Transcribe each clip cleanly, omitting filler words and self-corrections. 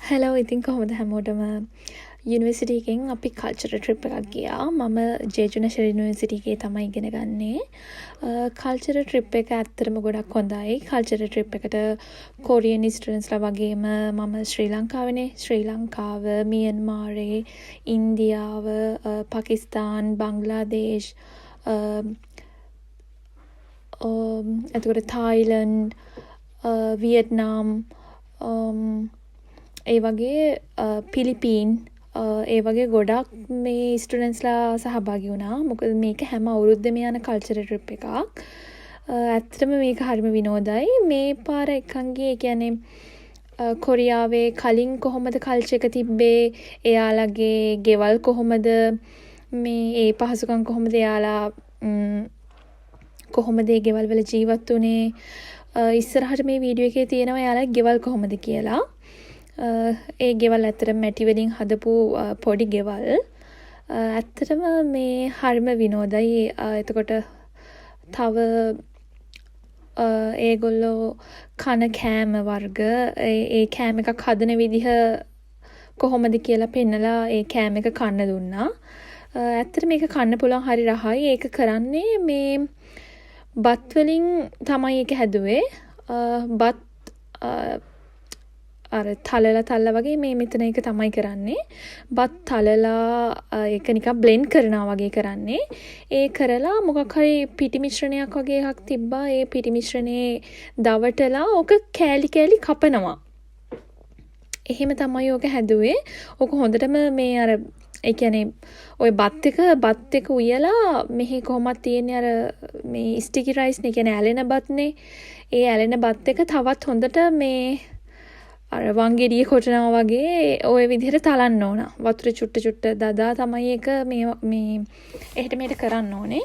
Hello ඉතින් කොහොමද හැමෝටම යුනිවර්සිටි එකෙන් අපි කල්චරල් ට්‍රිප් එකක් ගියා. මම ජේජු නැෂනල් යුනිවර්සිටි එකේ තමයි ඉගෙන ගන්නේ. කල්චරල් ට්‍රිප් එක ඇත්තටම ගොඩක් හොඳයි. කල්චරල් ට්‍රිප් එකට කොරියන් ස්ටුඩන්ට්ස්ලා වගේම මම ශ්‍රී ලංකාවනේ. ශ්‍රී ලංකාව, මියන්මාරේ, ඉන්දියාව, පාකිස්තාන්, බංග්ලාදේශ්, එතකොට තායිලන්ඩ්, වියට්නාම්, ඒ වගේ පිලිපීන් ඒ වගේ ගොඩක් මේ ස්ටුඩන්ට්ස්ලා සහභාගී වුණා. මොකද මේක හැම අවුරුද්දෙම යන කල්චරල් ට්‍රිප් එකක්. ඇත්තටම මේක හරිම විනෝදයි. මේ පාර එකන් ගියේ කියන්නේ කොරියාවේ කලින් කොහොමද කල්චර් එක තිබ්බේ, එයාලගේ ගෙවල් කොහොමද, මේ ඒ පහසුකම් කොහොමද, එයාලා කොහොමද ඒ ගෙවල් වල ජීවත් වුණේ. ඉස්සරහට මේ වීඩියෝ එකේ තියෙනවා එයාලා ගෙවල් කොහොමද කියලා. ඒ ගෙවල් ඇත්තටම මැටි වලින් හදපු පොඩි ගෙවල්. ඇත්තටම මේ හරිම විනෝදයි. එතකොට තව ඒගොල්ලෝ කන කෑම වර්ග, ඒ කෑම එකක් හදන විදිහ කොහොමද කියලා පෙන්නලා ඒ කෑම එක කන්න දුන්නා. ඇත්තට මේක කන්න පුළුවන්, හරි රහයි. ඒක කරන්නේ මේ බත් වලින් තමයි ඒක හැදුවේ. බත් අර තලලා වගේ මේ මෙතන එක තමයි කරන්නේ. බත් තලලා ඒක නිකන් බ්ලෙන්ඩ් කරනවා වගේ කරන්නේ. ඒ කරලා මොකක් හරි පිටි මිශ්‍රණයක් වගේ එකක් තිබ්බා. ඒ පිටි මිශ්‍රණේ දවටලා ඕක කෑලි කෑලි කපනවා. එහෙම තමයි ඕක හැදුවේ. ඕක හොඳටම මේ අර ඒ කියන්නේ ওই බත් එක උයලා මෙහි කොහොමද තියෙන්නේ අර මේ ස්ටිකි රයිස් නේ, කියන්නේ ඇලෙන බත්නේ. ඒ ඇලෙන බත් එක තවත් හොඳට මේ අර වංගෙඩිය කොටනවා වගේ ওই විදිහට තලන්න ඕන. වතුර චුට්ට දදා තමයි ඒක මේ එහෙට මෙහෙට කරන්න ඕනේ.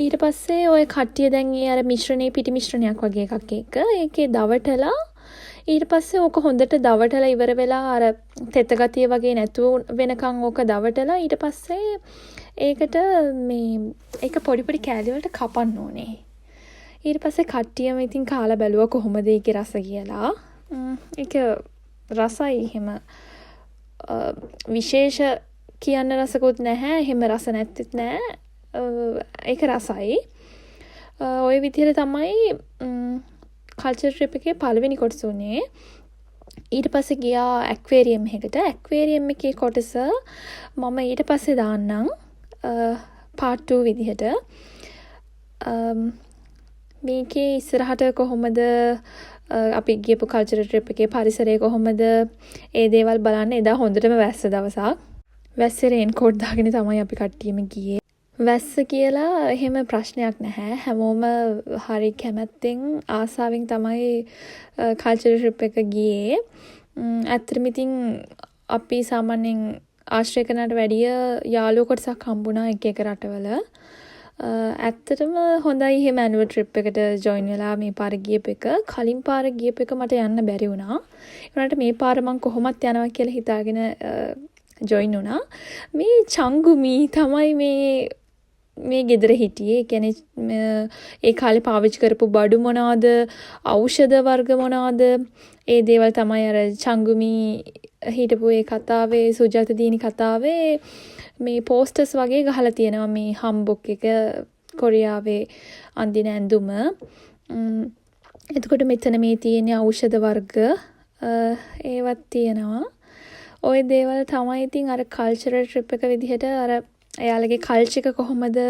ඊට පස්සේ ওই කට්ටිය දැන් ඒ අර මිශ්‍රණේ පිටි මිශ්‍රණයක් වගේ එකක් එක ඒකේ දවටලා ඊට පස්සේ ඕක හොඳට දවටලා ඉවර වෙලා අර තෙත ගතිය වගේ නැතුව වෙනකන් ඕක දවටලා ඊට පස්සේ ඒකට මේ ඒක පොඩි පොඩි කෑලි වලට කපන්න ඕනේ. ඊට පස්සේ කට්ටියම ඉතින් කාලා බැලුවා කොහොමද ඒකේ රස කියලා. ඒක රසයි. එහෙම විශේෂ කියන්න රසකුත් නැහැ. එහෙම රස නැත්තෙත් නැහැ. ඒක රසයි. ওই විදිහට තමයි කල්චර් ට්‍රිප් එකේ පළවෙනි කොටස උනේ. ඊට පස්සේ ගියා ඇක්වේරියම් එකකට. ඇක්වේරියම් එකේ කොටස මම ඊට පස්සේ දාන්නම් part 2 විදිහට. මේකේ ඉස්සරහට කොහොමද අපි ගියපු කල්චරල් ට්‍රිප් එකේ පරිසරය කොහොමද, ඒ දේවල් බලන්න. එදා හොඳටම වැස්ස දවසක්. වැස්සේ රේන් කෝට් දාගෙන තමයි අපි කට්ටියම ගියේ. වැස්ස කියලා එහෙම ප්‍රශ්නයක් නැහැ. හැමෝම හරි කැමැත්තෙන් ආසාවෙන් තමයි කල්චරල් ට්‍රිප් එක ගියේ. ඇත්තටම ඉතින් අපි සාමාන්‍යයෙන් ආශ්‍රය කරනට වැඩිය යාළුවෝ කොටසක් හම්බුණා එක එක රටවල. ඇත්තටම හොඳයි එහෙම ඇනුවල් ට්‍රිප් එකට ජොයින් වෙලා මේ පාර ගියප එක. කලින් පාර ගියප එක මට යන්න බැරි වුණා. ඒ වුණාට මේ පාර මං කොහොමත් යනවා කියලා හිතාගෙන ජොයින් වුණා. මේ චංගුමි තමයි මේ ගෙදර හිටියේ. ඒ කියන්නේ ඒ කාලේ පාවිච්චි කරපු බඩු මොනවාද, ඖෂධ වර්ග මොනවාද, ඒ දේවල් තමයි අර චංගුමි හිටපු ඒ කතාවේ, සුජාත දීනි කතාවේ මේ පෝස්ටර්ස් වගේ ගහලා තියෙනවා. මේ හම්බොක් එක කොරියාවේ අඳින ඇඳුම. එතකොට මෙතන මේ තියෙන ඖෂධ වර්ග ඒවත් තියෙනවා. ওই දේවල් තමයි ඉතින් අර කල්චරල් ට්‍රිප් එක විදිහට අර එයාලගේ කල්චර් එක කොහොමද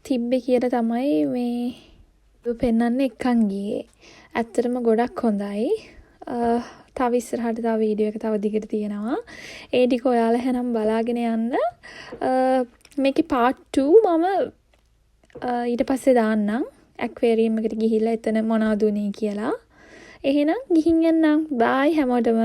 තිබ්බේ කියලා තමයි මේ පෙන්වන්න එක්කන් ගියේ. ඇත්තටම ගොඩක් හොඳයි. තව ඉස්සරහට තව වීඩියෝ එක තව දිගට තියෙනවා. ඒ ටික ඔයාලා එහෙනම් බලාගෙන යන්න. මේකේ part 2 මම ඊට පස්සේ දාන්නම්. ඇක්වේරියම් එකට ගිහිල්ලා එතන මොනවද උනේ කියලා. එහෙනම් ගිහින් යන්නම්. බයි හැමෝටම.